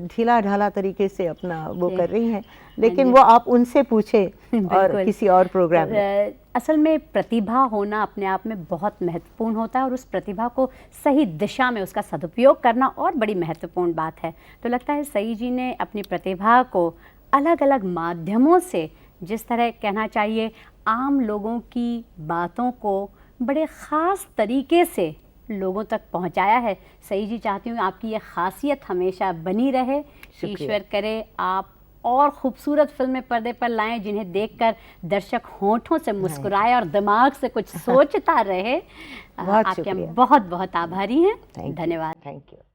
ढीला ढाला तरीके से अपना वो कर रही हैं। लेकिन वो आप उनसे पूछे और किसी और प्रोग्राम में। असल में प्रतिभा होना अपने आप में बहुत महत्वपूर्ण होता है, और उस प्रतिभा को सही दिशा में उसका सदुपयोग करना और बड़ी महत्वपूर्ण बात है। तो लगता है सई जी ने अपनी प्रतिभा को अलग अलग माध्यमों से, जिस तरह कहना चाहिए आम लोगों की बातों को बड़े ख़ास तरीके से लोगों तक पहुंचाया है। सई जी, चाहती हूँ आपकी ये खासियत हमेशा बनी रहे। ईश्वर करे आप और ख़ूबसूरत फिल्में पर्दे पर लाएं, जिन्हें देखकर दर्शक होंठों से मुस्कुराए और दिमाग से कुछ सोचता रहे। आपके हम बहुत बहुत आभारी हैं। धन्यवाद। Thank you.